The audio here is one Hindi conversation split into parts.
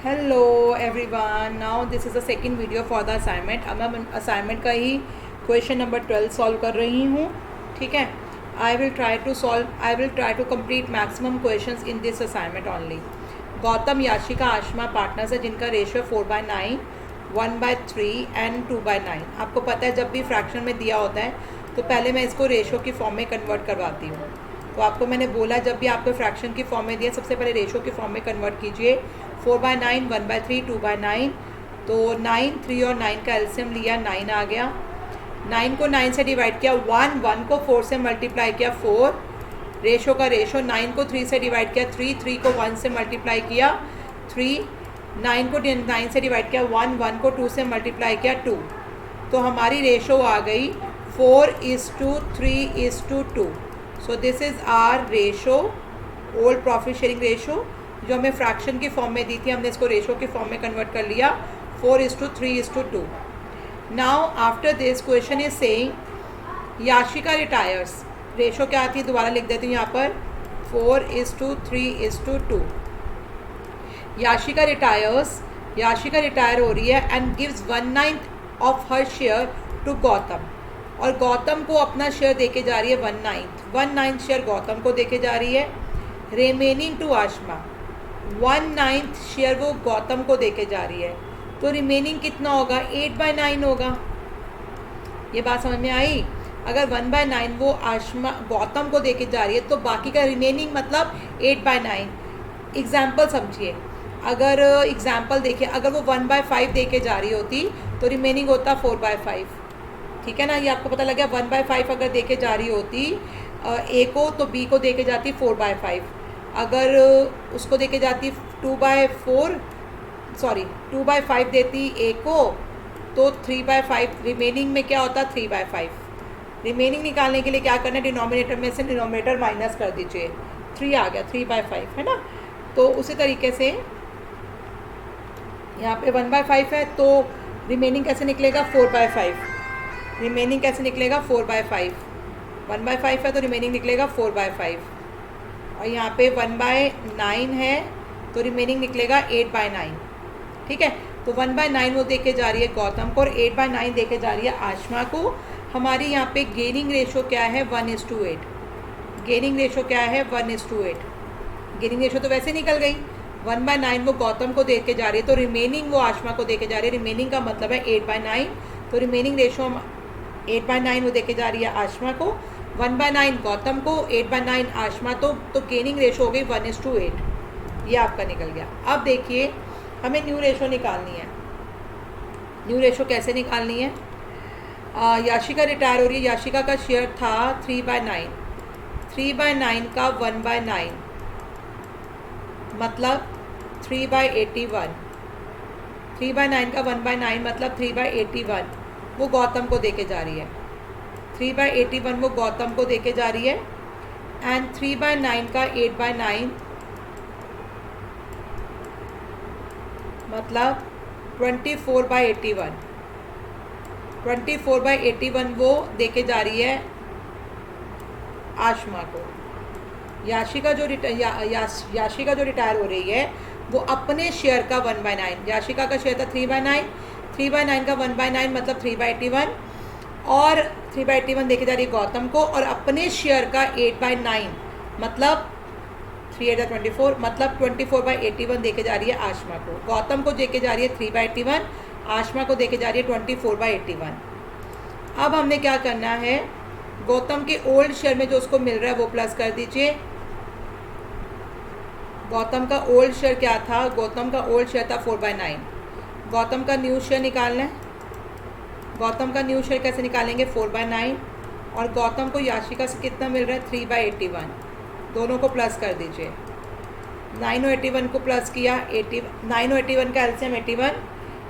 Hello everyone, now this is the second video for the assignment. अब मैं असाइनमेंट का ही क्वेश्चन नंबर 12 सॉल्व कर रही हूँ। ठीक है, I will try to complete maximum questions in this assignment only. Gautam, Yashika, Ashma partners है जिनका रेशियो 4/9, 1/3 एंड 2/9। आपको पता है जब भी फ्रैक्शन में दिया होता है तो पहले मैं इसको रेशियो की फॉर्म में कन्वर्ट करवाती हूँ। तो आपको मैंने बोला जब भी आपको फ्रैक्शन की फॉर्म में दिया सबसे पहले रेशियो की फॉर्म में कन्वर्ट कीजिए। 4/9, 1/3, 2/9। तो 9, 3 और 9 का एलसीएम लिया, 9 आ गया। 9 को 9 से डिवाइड किया, 1 को 4 से मल्टीप्लाई किया, 4। रेशो का रेशो 9 को 3 से डिवाइड किया, 3 को 1 से मल्टीप्लाई किया, 3। 9 को 9 से डिवाइड किया, 1 को 2 से मल्टीप्लाई किया, 2। तो हमारी रेशो आ गई 4:3:2। So this is our ratio, old profit sharing ratio, जो हमें फ्रैक्शन की फॉर्म में दी थी, हमने इसको रेशो की फॉर्म में कन्वर्ट कर लिया, 4:3:2। Now after this question is saying Yashika retires. Ratio क्या आती है दोबारा लिख देती हूँ यहाँ पर, 4:3:2। याशिका रिटायर्स, याशिका रिटायर हो रही है and gives 1/9 of her share to Gautam. और गौतम को अपना शेयर देके जा रही है 1/9 शेयर गौतम को देके जा रही है। रिमेनिंग टू आशमा, 1/9 शेयर वो गौतम को देके जा रही है। तो रिमेनिंग कितना होगा, 8/9 होगा। ये बात समझ में आई। अगर 1/9 वो आशमा गौतम को देके जा रही है तो बाकी का रिमेनिंग मतलब 8/9। एग्जाम्पल समझिए, अगर एग्जाम्पल देखिए, अगर वो 1/5 देके जा रही होती तो रिमेनिंग होता 4/5। ठीक है ना, ये आपको पता लग गया। 1/5 अगर देके जा रही होती ए को तो बी को देके जाती 4/5। अगर उसको देके जाती 2/5 देती ए को तो 3/5। रिमेनिंग में क्या होता, 3/5। रिमेनिंग निकालने के लिए क्या करना है, डिनोमिनेटर में से डिनोमिनेटर माइनस कर दीजिए, 3 आ गया, 3/5 है ना। तो उसी तरीके से यहाँ पे 1/5 है तो रिमेनिंग कैसे निकलेगा, 4/5। रिमेनिंग कैसे निकलेगा, 4/5। 1/5 है तो रिमेनिंग निकलेगा 4/5। और यहाँ पे 1/9 है तो रिमेनिंग निकलेगा 8/9। ठीक है, तो 1/9 वो देके जा रही है गौतम को और 8/9 देके जा रही है आशमा को। हमारी यहाँ पे गेनिंग रेशो क्या है, 1:8। गेनिंग रेशो क्या है, 1:8। गेनिंग रेशो तो वैसे निकल गई। 1/9 वो गौतम को दे के जा रही है तो रिमेनिंग वो आशमा को दे के जा रही है। रिमेनिंग का मतलब है 8/9। तो रिमेनिंग रेशो 8/9 वो दे के जा रही है आशमा को, 1/9 गौतम को, 8/9 आशमा। तो गेनिंग रेशो हो गई 1:8। ये आपका निकल गया। अब देखिए हमें न्यू रेशो निकालनी है। न्यू रेशो कैसे निकालनी है, याशिका रिटायर हो रही है, याशिका का शेयर था 3/9। 3/9 का 1/9 मतलब 3/81। 3/9 का 1/9 मतलब 3/81 वो गौतम को देके जा रही है। 3/81 वो गौतम को देके जा रही है। एंड 3/9 का 8/9 मतलब 24/81। 24/81 वो देके जा रही है आशमा को। याशिका जो याशिका जो रिटायर हो रही है वो अपने शेयर का 1/9, याशिका का शेयर था 3/9, 3/9 का 1/9 मतलब 3/81 और 3/81 देके जा रही है गौतम को। और अपने शेयर का 8/9 मतलब 3/8 मतलब 24/81 देके जा रही है आशमा को। गौतम को देके जा रही है 3/81, आशमा को देके जा रही है 24/81। अब हमने क्या करना है, गौतम के ओल्ड शेयर में जो उसको मिल रहा है वो प्लस कर दीजिए। गौतम का ओल्ड शेयर क्या था, गौतम का ओल्ड शेयर था 4/9। गौतम का न्यू शेयर निकालना है। गौतम का न्यू शेयर कैसे निकालेंगे, 4/9। और गौतम को याशिका से कितना मिल रहा है, 3/81। दोनों को प्लस कर दीजिए। 9 और 81 को प्लस किया, 9 और 81 का एलसीएम 81।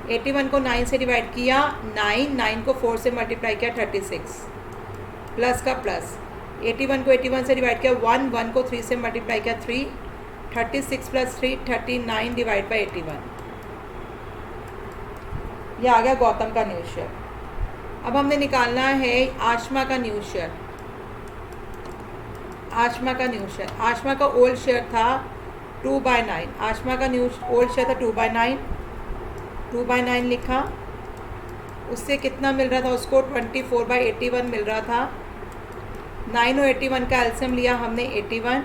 81 को 9 से डिवाइड किया, 9 को 4 से मल्टीप्लाई किया, 36 प्लस का प्लस। 81 को 81 से डिवाइड किया, 1 को 3 से मल्टीप्लाई किया, 3। 36 + 3 39 डिवाइड बाई 81। यह आ गया गौतम का न्यू शेयर। अब हमने निकालना है आशमा का न्यू शेयर। आशमा का न्यू शेयर, आशमा का ओल्ड शेयर था 2/9। आशमा का न्यू ओल्ड शेयर था 2/9, 2/9 लिखा। उससे कितना मिल रहा था उसको? 24/81 मिल रहा था। 9 और 81 का एल्सियम लिया हमने 81,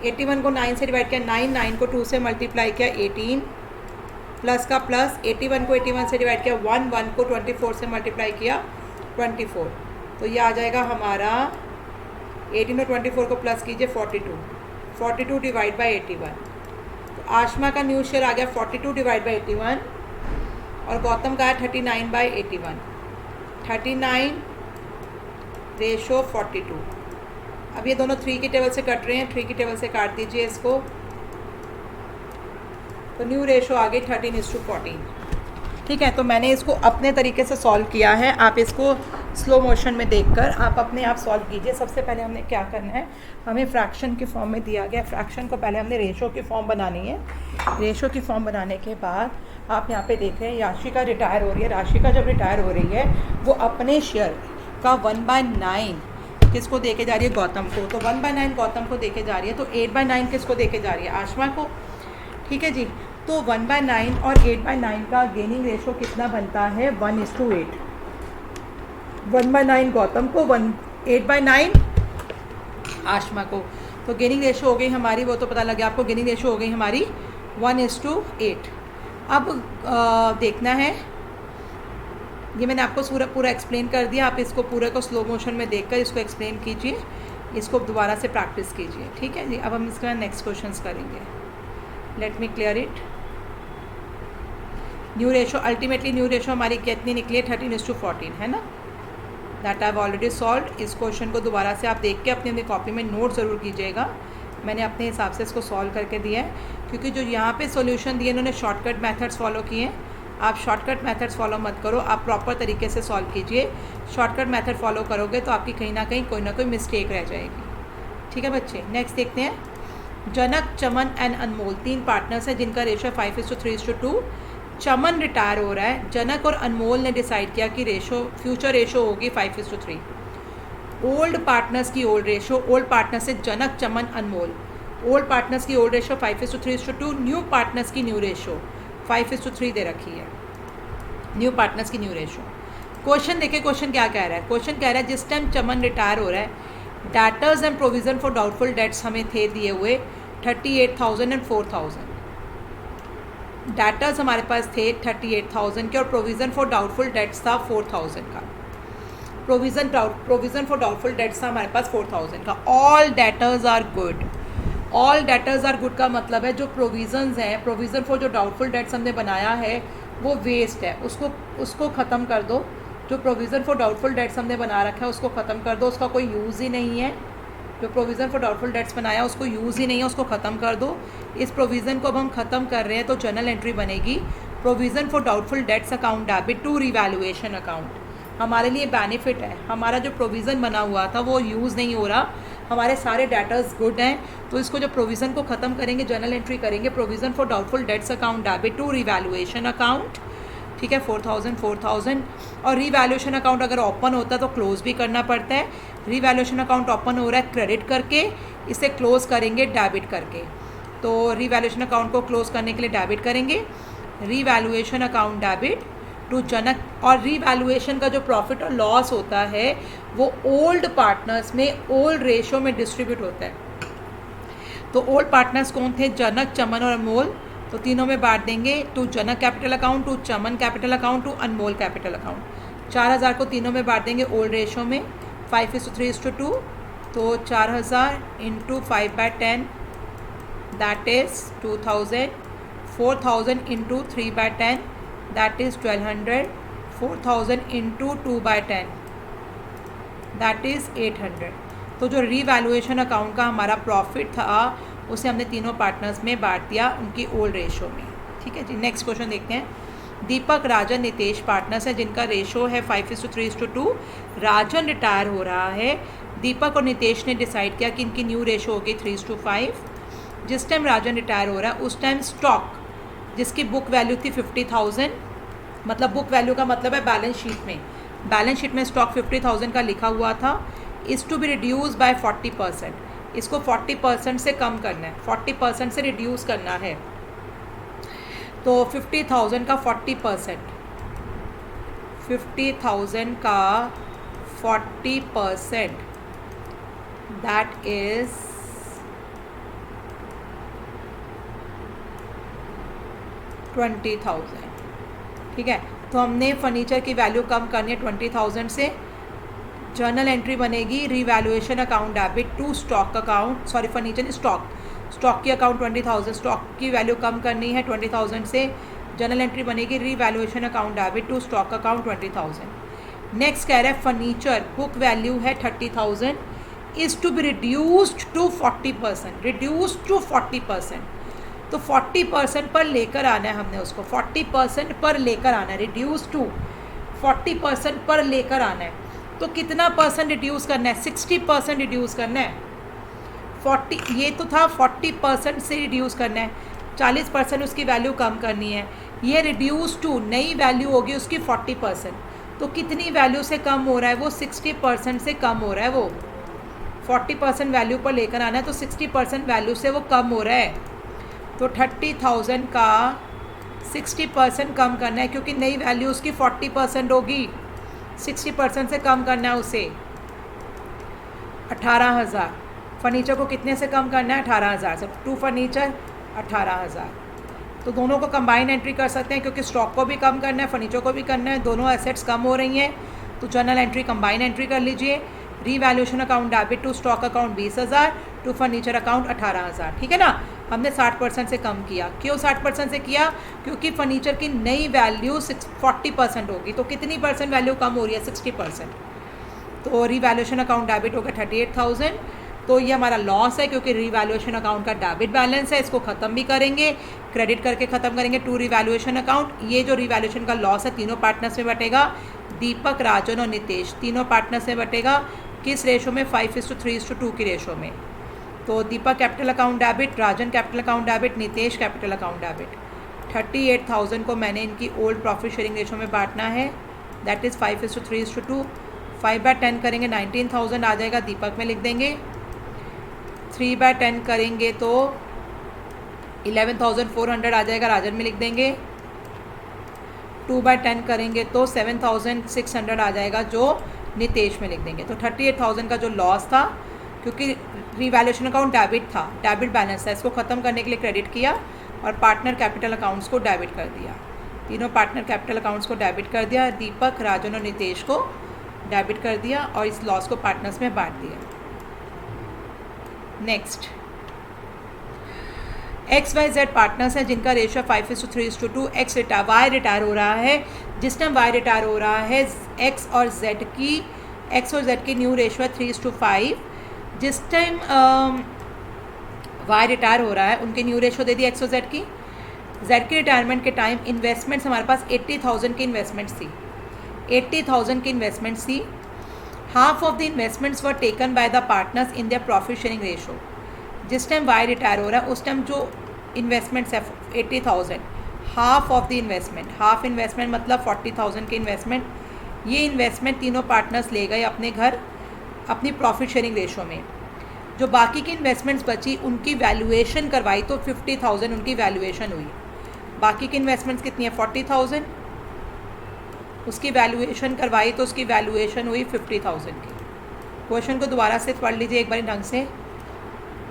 81 को 9 से डिवाइड किया 9, 9 को 2 से मल्टीप्लाई किया 18, प्लस का प्लस, 81 को 81 से डिवाइड किया 1, 1 को 24 से मल्टीप्लाई किया 24। तो ये आ जाएगा हमारा 18 और 24 को प्लस कीजिए 42, 42 डिवाइड बाई 81। तो आशमा का न्यू शेयर आ गया 42 डिवाइड बाई 81 और गौतम का है 39/81, 39 रेशो 42। अब ये दोनों 3 की टेबल से कट रहे हैं, 3 की टेबल से काट दीजिए इसको। तो न्यू रेशो आ गई 13:14। ठीक है, तो मैंने इसको अपने तरीके से सॉल्व किया है। आप इसको स्लो मोशन में देखकर आप अपने आप सॉल्व कीजिए। सबसे पहले हमने क्या करना है, हमें फ्रैक्शन के फॉर्म में दिया गया, फ्रैक्शन को पहले हमने रेशो की फॉर्म बनानी है। रेशो की फॉर्म बनाने के बाद आप यहाँ पे देख रहे हैं राशि का रिटायर हो रही है। राशि का जब रिटायर हो रही है वो अपने शेयर का 1/9 किसको देके जा रही है? गौतम को। तो 1/9 गौतम को देके जा रही है, तो 8/9 किसको देके जा रही है? आशमा को। ठीक है जी, तो 1/9 और 8/9 का गेनिंग रेशो कितना बनता है? 1:8। 1/9 गौतम को, 8/9 आशमा को। तो गेनिंग रेशो हो गई हमारी, वो तो पता लग गया आपको, गेनिंग रेशो हो गई हमारी 1:8। अब देखना है, ये मैंने आपको पूरा एक्सप्लेन कर दिया। आप इसको पूरे को स्लो मोशन में देखकर इसको एक्सप्लेन कीजिए, इसको दोबारा से प्रैक्टिस कीजिए। ठीक है जी, अब हम इसका नेक्स्ट क्वेश्चंस करेंगे। Let me clear it. New ratio, ultimately new ratio हमारी कितनी निकली है? 13:14 है ना। That I have already solve. इस क्वेश्चन को दोबारा से आप देख के अपनी कॉपी में नोट ज़रूर कीजिएगा। मैंने अपने हिसाब से इसको सॉल्व करके दिया है, क्योंकि जो यहाँ पे सॉल्यूशन दिए इन्होंने शॉर्टकट मेथड्स फॉलो किए हैं। आप शॉर्टकट मेथड्स फॉलो मत करो, आप प्रॉपर तरीके से सॉल्व कीजिए। शॉर्टकट मेथड फॉलो करोगे तो आपकी कहीं ना कहीं कोई ना कोई मिस्टेक रह जाएगी। ठीक है बच्चे, नेक्स्ट देखते हैं। जनक, चमन एंड अनमोल 3 पार्टनर्स हैं जिनका रेशो 5:3:2। चमन रिटायर हो रहा है, जनक और अनमोल ने डिसाइड किया कि फ्यूचर रेशो होगी 5:3। ओल्ड पार्टनर्स की ओल्ड रेशो, ओल्ड पार्टनर्स से जनक, चमन, अनमोल, ओल्ड पार्टनर्स की ओल्ड रेशो 5:3:2। न्यू पार्टनर्स की न्यू रेशो 5:3 दे रखी है, न्यू पार्टनर्स की न्यू रेशो। क्वेश्चन देखिए, क्वेश्चन क्या कह रहा है। क्वेश्चन कह रहा है जिस टाइम चमन रिटायर हो रहा है, debtors and provision for doubtful dates हमें थे दिए हुए 38,000 एंड 4,000। डेटर्स हमारे पास थे 38,000 के और प्रोविज़न फॉर डाउटफुल डेट्स था 4,000 का। प्रोविज़न फॉर डाउटफुल डेट्स था हमारे पास 4,000 का। All debtors are good. All debtors are good का मतलब है जो प्रोविज़न्स हैं, प्रोविज़न फॉर जो डाउटफुल डेट्स हमने बनाया है वो वेस्ट है, उसको ख़त्म कर दो। जो प्रोविज़न फॉर डाउटफुल डेट्स हमने बना रखा है उसको ख़त्म कर दो, उसका कोई यूज़ ही नहीं है। जो प्रोविज़न फॉर डाउटफुल डेट्स बनाया उसको यूज़ ही नहीं है, उसको ख़त्म कर दो। इस प्रोविज़न को अब हम ख़त्म कर रहे हैं तो जर्नल एंट्री बनेगी provision for doubtful debts account debit to revaluation account. हमारे लिए बेनिफिट है, हमारा जो प्रोविज़न बना हुआ था वो यूज़ नहीं हो रहा, हमारे सारे डेटर्स गुड हैं, तो इसको जो प्रोविज़न को ख़त्म करेंगे, जर्नल एंट्री करेंगे provision for doubtful debts account debit to revaluation account. ठीक है, 4,000 और रिवैल्यूएशन अकाउंट अगर ओपन होता है तो क्लोज़ भी करना पड़ता है। रिवैल्यूएशन अकाउंट ओपन हो रहा है क्रेडिट करके, इसे क्लोज़ करेंगे डेबिट करके। तो रिवैल्यूएशन अकाउंट को क्लोज़ करने के लिए डेबिट करेंगे, रिवैल्यूएशन अकाउंट डेबिट टू जनक। और रिवैल्यूएशन का जो प्रॉफिट और लॉस होता है वो ओल्ड पार्टनर्स में ओल्ड रेशो में डिस्ट्रीब्यूट होता है। तो ओल्ड पार्टनर्स कौन थे? जनक, चमन और अनमोल। तो तीनों में बांट देंगे, to Janak capital account, to Chaman capital account, to Anmol capital account. 4,000 को तीनों में बांट देंगे ओल्ड रेशो में 5:3:2। तो 4,000 into 5/10 that is 2,000। 4,000 into 3/10 that is 1,200। 4,000 into 2/10 that is 800। तो जो रिवैल्यूएशन अकाउंट का हमारा प्रॉफिट था उसे हमने तीनों पार्टनर्स में बांट दिया उनकी ओल्ड रेशो में। ठीक है जी, नेक्स्ट क्वेश्चन देखते हैं। दीपक, राजन, नितेश पार्टनर्स हैं जिनका रेशो है 5:3:2। राजन रिटायर हो रहा है, दीपक और नितेश ने डिसाइड किया कि इनकी न्यू रेशो होगी 3:5। जिस टाइम राजन रिटायर हो रहा है उस टाइम स्टॉक जिसकी बुक वैल्यू थी 50,000, मतलब बुक वैल्यू का मतलब है बैलेंस शीट में स्टॉक 50,000 का लिखा हुआ था, is to be reduce by 40%। इसको 40% से कम करना है, 40% से रिड्यूस करना है। तो 50,000 का 40%, 50,000 का 40%, दैट इज 20,000। ठीक है, तो हमने फर्नीचर की वैल्यू कम करनी है 20,000 से। जर्नल एंट्री बनेगी revaluation account debit to stock account, sorry furniture stock की अकाउंट 20,000, स्टॉक की वैल्यू कम करनी है 20,000 से। जर्नल एंट्री बनेगी revaluation account debit to stock account 20,000। Next कह रहा है फर्नीचर बुक वैल्यू है 30,000 is to be reduced to 40%, reduced to 40%। तो 40% पर लेकर आना है हमने उसको, 40% पर लेकर आना है, रिड्यूस टू 40% पर लेकर आना है। तो कितना परसेंट रिड्यूस करना है? 60% रिड्यूस करना है। 40 ये तो था, 40% से रिड्यूस करना है, 40% उसकी वैल्यू कम करनी है। ये रिड्यूस टू नई वैल्यू होगी उसकी 40%। तो कितनी वैल्यू से कम हो रहा है वो? 60% से कम हो रहा है वो। 40% वैल्यू पर लेकर आना है तो 60% वैल्यू से वो कम हो रहा है। तो 30,000 का 60% कम करना है, क्योंकि नई वैल्यू उसकी 40% होगी, 60% से कम करना है उसे। 18,000 फर्नीचर को कितने से कम करना है? 18,000 से। To furniture 18,000। तो दोनों को कंबाइन एंट्री कर सकते हैं, क्योंकि स्टॉक को भी कम करना है, फर्नीचर को भी करना है, दोनों एसेट्स कम हो रही हैं। तो जर्नल एंट्री कंबाइन एंट्री कर लीजिए। Revaluation account debit to stock account 20,000, to furniture account 18,000। ठीक है ना, हमने 60% से कम किया। क्यों 60% से किया? क्योंकि फर्नीचर की नई वैल्यू 40% होगी। तो कितनी परसेंट वैल्यू कम हो रही है? 60%। तो रीवैल्यूएशन अकाउंट डेबिट होगा 38,000। तो ये हमारा लॉस है, क्योंकि रीवैल्यूएशन अकाउंट का डेबिट बैलेंस है, इसको ख़त्म भी करेंगे, क्रेडिट करके ख़त्म करेंगे टू रीवैल्यूएशन अकाउंट। ये जो रीवैल्यूएशन का लॉस है तीनों पार्टनर्स में बटेगा, दीपक, राजन और नितेश, तीनों पार्टनर्स में बटेगा। किस रेशो में? 5:3:2 की रेशो में। तो Deepak capital account debit, Rajan capital account debit, Nitesh capital account debit. 38,000 को मैंने इनकी ओल्ड प्रॉफिट शेयरिंग रेशो में बांटना है, दैट इज़ 5:3:2। 5/10 करेंगे 19,000 आ जाएगा, दीपक में लिख देंगे। 3/10 करेंगे तो 11,400 आ जाएगा, राजन में लिख देंगे। 2/10 करेंगे तो 7,600 आ जाएगा, जो नितेश में लिख देंगे। तो 38,000 का जो लॉस था, क्योंकि रीवैल्यूएशन अकाउंट डेबिट था, डेबिट बैलेंस था, इसको ख़त्म करने के लिए क्रेडिट किया और पार्टनर कैपिटल अकाउंट्स को डेबिट कर दिया। तीनों पार्टनर कैपिटल अकाउंट्स को डेबिट कर दिया, दीपक, राजन और नितेश को डेबिट कर दिया और इस लॉस को पार्टनर्स में बांट दिया। नेक्स्ट, XYZ पार्टनर्स हैं जिनका रेशियो 5:3:2। वाई रिटायर हो रहा है। जिस टाइम वाई रिटायर हो रहा है, एक्स और जेड की न्यू रेशियो है 3:5। जिस टाइम वाई रिटायर हो रहा है उनकी न्यू रेशियो दे दी एक्स और जेड की। जेड की रिटायरमेंट के टाइम इन्वेस्टमेंट्स हमारे पास 80,000 की इन्वेस्टमेंट्स थी, 80,000 की इन्वेस्टमेंट्स थी। Half of the investments were taken by the partners in their profit sharing ratio. जिस टाइम वाई रिटायर हो रहा है उस टाइम जो इन्वेस्टमेंट्स है 80,000, half of the investment, half investment मतलब 40,000 की इन्वेस्टमेंट, ये इन्वेस्टमेंट तीनों पार्टनर्स ले गए अपने घर अपनी प्रॉफिट शेयरिंग रेशो में। जो बाकी की इन्वेस्टमेंट्स बची उनकी वैल्यूएशन करवाई तो 50,000 उनकी वैल्यूएशन हुई। बाकी की इन्वेस्टमेंट्स कितनी है? 40,000, उसकी वैल्यूएशन करवाई तो उसकी वैल्यूएशन हुई 50,000 की। क्वेश्चन को दोबारा से पढ़ लीजिए एक बार ढंग से।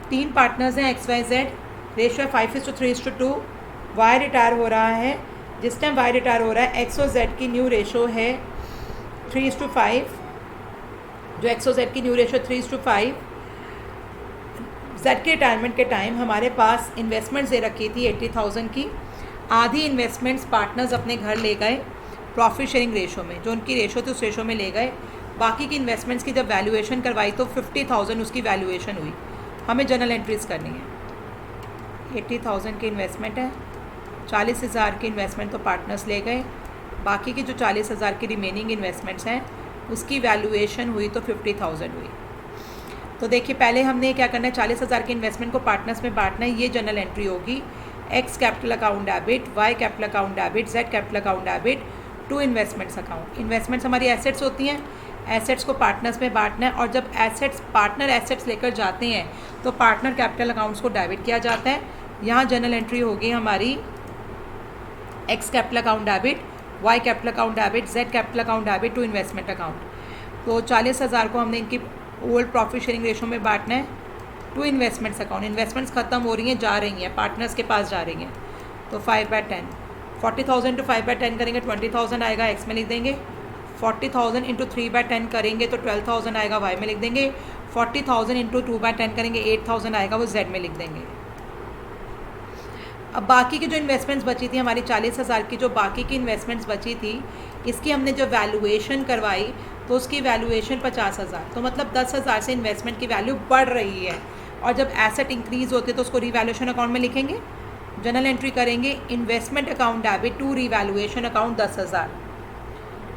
3 पार्टनर्स हैं XYZ, रेशियो है 5:3:2। वाई रिटायर हो रहा है, जिस टाइम वाई रिटायर हो रहा है एक्स और जेड की न्यू रेशो है 3:5। जो एक्स और जेड की न्यू रेशो 3:5। जेड के रिटायरमेंट के टाइम हमारे पास इन्वेस्टमेंट्स दे रखी थी 80,000 की। आधी इन्वेस्टमेंट्स पार्टनर्स अपने घर ले गए प्रॉफिट शेयरिंग रेशो में, जो उनकी रेशो थी उस रेशो में ले गए। बाकी की इन्वेस्टमेंट्स की जब वैल्यूएशन करवाई तो 50,000 उसकी वैल्यूएशन हुई। हमें जर्नल एंट्रीज करनी है। 80,000 की इन्वेस्टमेंट है, 40,000 की इन्वेस्टमेंट तो पार्टनर्स ले गए, बाकी की जो 40,000 की रिमेनिंग इन्वेस्टमेंट्स हैं उसकी वैल्यूएशन हुई तो 50,000 हुई। तो देखिए पहले हमने क्या करना है, 40,000 की इन्वेस्टमेंट को पार्टनर्स में बांटना है। ये जर्नल एंट्री होगी, X capital account debit, Y capital account debit, Z capital account debit to investments account. Investments हमारी एसेट्स होती हैं, एसेट्स को पार्टनर्स में बांटना है, और जब एसेट्स पार्टनर एसेट्स लेकर जाते हैं तो पार्टनर कैपिटल अकाउंट्स को डेबिट किया जाता है। यहाँ जनरल एंट्री होगी हमारी X capital account debit, Y capital account debit, Z capital account debit to investment account. तो 40,000 को हमने इनकी ओल्ड प्रॉफिट शेयरिंग रेशो में बांटना है टू इन्वेस्टमेंट्स अकाउंट। इन्वेस्टमेंट्स खत्म हो रही हैं, जा रही हैं, पार्टनर्स के पास जा रही हैं, तो 5/10। 40,000 टू 5/10 करेंगे 20,000 आएगा, एक्स में लिख देंगे। 40,000 इंटू 3/10 करेंगे तो 12,000 आएगा, वाई में लिख देंगे। 40,000 इंटू 2/10 करेंगे 8,000 आएगा, वो जेड में लिख देंगे। अब बाकी की जो इन्वेस्टमेंट्स बची थी हमारी 40,000 की, जो बाकी की इन्वेस्टमेंट्स बची थी, इसकी हमने जो वैल्यूएशन करवाई तो उसकी वैल्यूएशन 50,000, तो मतलब 10,000 से इन्वेस्टमेंट की वैल्यू बढ़ रही है। और जब एसेट इंक्रीज़ होते तो उसको रीवैल्यूएशन अकाउंट में लिखेंगे। जनरल एंट्री करेंगे investment account debit to revaluation account 10,000।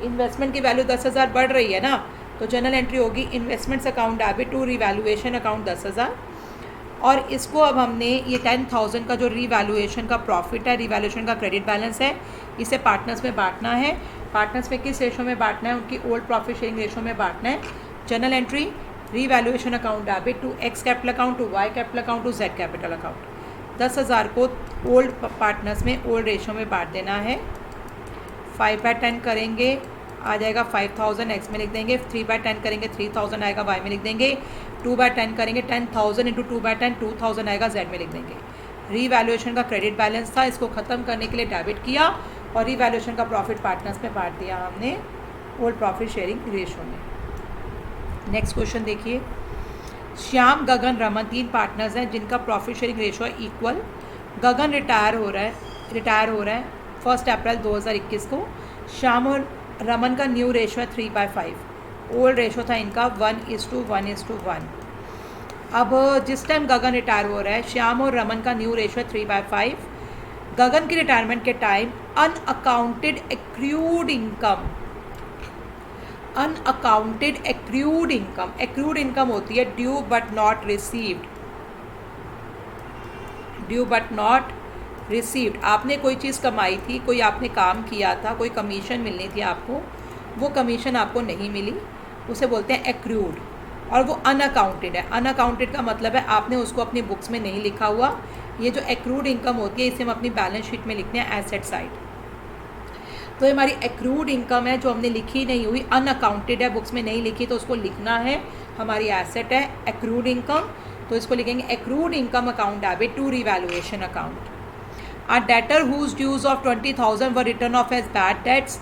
Investment की वैल्यू 10,000 बढ़ रही है ना, तो जनरल एंट्री होगी investments account debit to revaluation account 10,000। और इसको अब हमने ये 10,000 का जो रीवैल्यूएशन का प्रॉफिट है, रीवैल्यूएशन का क्रेडिट बैलेंस है, इसे पार्टनर्स में बांटना है। पार्टनर्स में किस रेशो में बांटना है? उनकी ओल्ड प्रॉफिट शेयरिंग रेशो में बांटना है। General entry revaluation account debit to X capital account to Y capital account to Z capital account. 10,000 को ओल्ड पार्टनर्स में ओल्ड रेशो में बांट देना है। 5/10 करेंगे, आ जाएगा 5,000, एक्स में लिख देंगे। 3/10 करेंगे 3,000 आएगा, वाई में लिख देंगे। 2/10 करेंगे 10,000 इंटू 2/10 2,000 आएगा, जेड में लिख देंगे। रीवैल्यूएशन का क्रेडिट बैलेंस था, इसको ख़त्म करने के लिए डेबिट किया और रीवैल्यूएशन का प्रॉफिट पार्टनर्स में बांट दिया हमने ओल्ड प्रॉफिट शेयरिंग रेशो में। नेक्स्ट क्वेश्चन देखिए। श्याम, गगन, रमन 3 पार्टनर्स हैं जिनका प्रॉफिट शेयरिंग रेशो है इक्वल। गगन रिटायर हो रहा है 1 अप्रैल 2021 को। श्याम और रमन का न्यू रेशो है 3/5। ओल्ड रेशो था इनका 1:1:1। अब जिस टाइम गगन रिटायर हो रहा है, श्याम और रमन का न्यू रेशो है 3/5। गगन की रिटायरमेंट के टाइम अनअकाउंटेड एक्रूड इनकम होती है ड्यू बट नॉट रिसीव्ड। आपने कोई चीज़ कमाई थी, कोई आपने काम किया था, कोई कमीशन मिलनी थी आपको, वो कमीशन आपको नहीं मिली, उसे बोलते हैं एक्रूड। और वो अनअकाउंटेड है। अनअकाउंटेड का मतलब है आपने उसको अपनी बुक्स में नहीं लिखा हुआ। ये जो एक्रूड इनकम होती है इसे हम अपनी बैलेंस शीट में लिखते हैं एसेट साइड। तो ये हमारी एक्रूड इनकम है जो हमने लिखी नहीं हुई, अनअकाउंटेड है, बुक्स में नहीं लिखी, तो उसको लिखना है, हमारी एसेट है एक्रूड इनकम। तो इसको लिखेंगे accrued income account debit to revaluation account. A debtor whose dues of 20,000 were written off as bad debts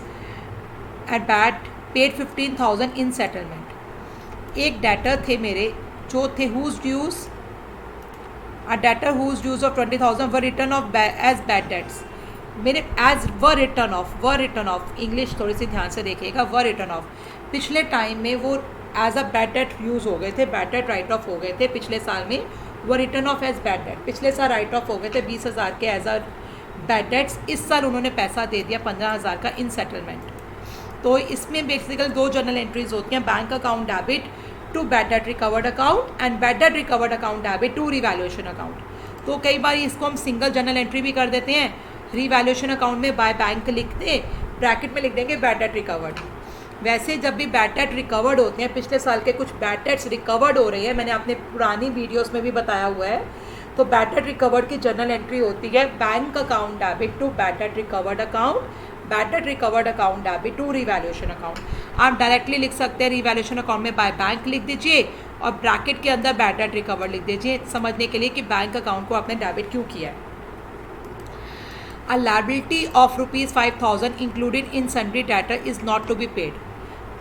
at bad paid 15,000 in settlement। एक डेटर थे मेरे जो थे whose dues of 20,000 were written off as bad debts। मेरे as were written off English थोड़ी सी ध्यान से देखिएगा। were written off पिछले टाइम में वो as a bad debt use हो गए थे, बैड डेट राइट ऑफ हो गए थे पिछले साल में। वो written off as bad debt पिछले साल राइट ऑफ हो गए थे 20,000 के एज अ बैड डेट्स। इस साल उन्होंने पैसा दे दिया 15,000 का इन सेटलमेंट। तो इसमें बेसिकली 2 जर्नल एंट्रीज होती हैं, bank account debit to bad debt recovered account and bad debt recovered account debit to revaluation account. तो कई बार इसको हम सिंगल जर्नल एंट्री भी कर देते हैं। रीवैल्यूएशन अकाउंट में बाय बैंक लिखते, ब्रैकेट में लिख देंगे बैड डेट रिकवर्ड। वैसे जब भी बैड डेट रिकवर्ड होते हैं, पिछले साल के कुछ बैड डेट्स रिकवर्ड हो रही है, मैंने अपने पुरानी वीडियोस में भी बताया हुआ है, तो बैड डेट रिकवर्ड की जर्नल एंट्री होती है bank account debit to bad debt recovered account, bad debt recovered account debit to revaluation account. आप डायरेक्टली लिख सकते हैं रीवैल्यूएशन अकाउंट में बाय बैंक लिख दीजिए और ब्रैकेट के अंदर बैड डेट रिकवर्ड लिख दीजिए, समझने के लिए कि बैंक अकाउंट को आपने डेबिट क्यों किया है। A liability of ₹5,000 included in sundry debtor is not to be paid।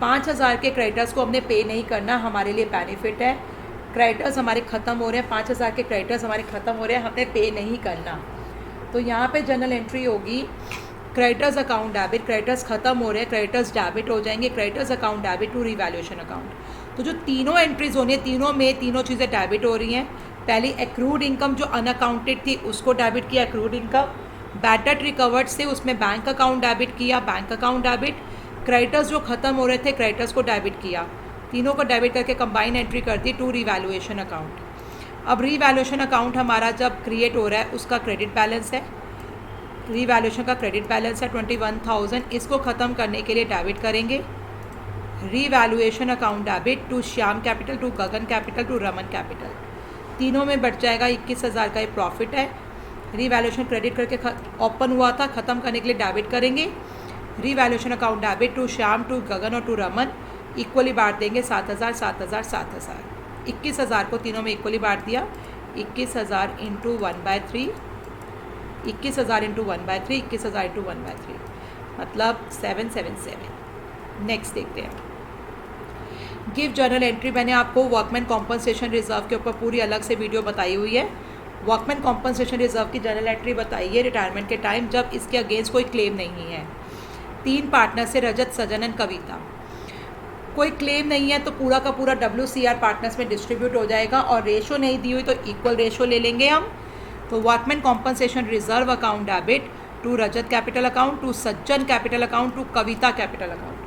5,000 के क्रेडिटर्स को हमने पे नहीं करना, हमारे लिए बेनिफिट है। क्रेडिटर्स हमारे ख़त्म हो रहे हैं, 5,000 के क्रेडिटर्स हमारे ख़त्म हो रहे हैं, हमने पे नहीं करना। तो यहाँ पे जनरल एंट्री होगी क्रेडिटर्स अकाउंट डेबिट, क्रेडिटर्स ख़त्म हो रहे हैं, क्रेडिटर्स डेबिट हो जाएंगे, creditors account debit to revaluation account. तो जो तीनों एंट्रीज होनी है, तीनों में तीनों चीज़ें डेबिट हो रही हैं। पहली एक्रूड इनकम जो अनअकाउंटेड थी उसको डेबिट किया, accrued income. Bad debt recovered से उसमें बैंक अकाउंट डेबिट किया, बैंक अकाउंट डेबिट। क्रेडिटर्स जो ख़त्म हो रहे थे क्रेडिटर्स को डेबिट किया, तीनों को डेबिट करके कंबाइन एंट्री कर दी टू रीवैल्यूएशन अकाउंट। अब रीवैल्यूएशन अकाउंट हमारा जब क्रिएट हो रहा है उसका क्रेडिट बैलेंस है, रीवैल्यूएशन का क्रेडिट बैलेंस है 21,000। इसको ख़त्म करने के लिए डेबिट करेंगे revaluation account debit to Shyam capital, to Gagan capital, to Raman capital, तीनों में बढ़ जाएगा। 21,000 का ये प्रॉफिट है। रीवैल्यूएशन क्रेडिट करके ओपन हुआ था, ख़त्म करने के लिए डेबिट करेंगे। Revaluation account debit to Shyam, to Gagan और टू रमन, इक्वली बांट देंगे 7,000 7,000 7,000। 21,000 को तीनों में इक्वली बांट दिया। 21,000 इंटू 1/3, 21,000 इंटू 1/3, 21,000 इंटू 1/3, मतलब 777। नेक्स्ट देखते हैं। गिव जर्नल एंट्री, मैंने आपको वर्कमैन कॉम्पनसेशन रिजर्व के ऊपर पूरी अलग से वीडियो बताई हुई है। वर्कमैन कॉम्पनसेशन रिजर्व की जर्नल एंट्री बताई है रिटायरमेंट के टाइम जब इसके अगेंस्ट कोई क्लेम नहीं है। 3 पार्टनर से रजत, सजन एंड कविता, कोई क्लेम नहीं है तो पूरा का पूरा WCR पार्टनर्स में डिस्ट्रीब्यूट हो जाएगा और रेशो नहीं दी हुई तो इक्वल रेशो ले लेंगे हम। तो workman compensation reserve account debit to Rajat capital account, to Sajjan capital account, to Kavita capital account.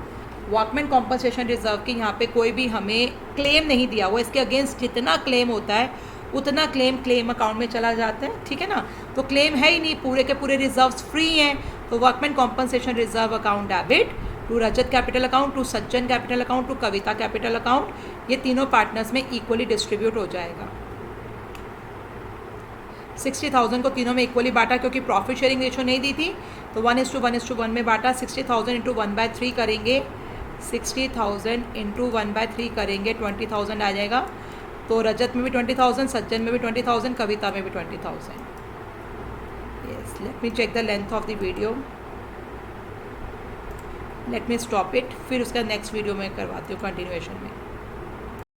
Workman compensation reserve की यहाँ पे कोई भी हमें क्लेम नहीं दिया हुआ, इसके अगेंस्ट जितना क्लेम होता है उतना क्लेम अकाउंट में चला जाता है, ठीक है ना। तो क्लेम है ही नहीं, पूरे के पूरे रिजर्व्स फ्री हैं। तो workman compensation reserve account debit to Rajat capital account, to Sajjan capital account, to Kavita capital account, ये तीनों पार्टनर्स में इक्वली डिस्ट्रीब्यूट हो जाएगा। 60,000 को तीनों में इक्वली बांटा क्योंकि प्रॉफिट शेयरिंग रेशो नहीं दी थी, तो 1:1:1 में बांटा। 60,000 इंटू 1/3 करेंगे, 60,000 इंटू 1/3 करेंगे, 20,000 आ जाएगा। तो रजत में भी 20,000, सज्जन में भी 20,000, कविता में भी 20,000। Yes, let me check the length of the video, let me stop it, फिर उसका नेक्स्ट वीडियो में करवाती हूँ कंटिन्यूएशन में।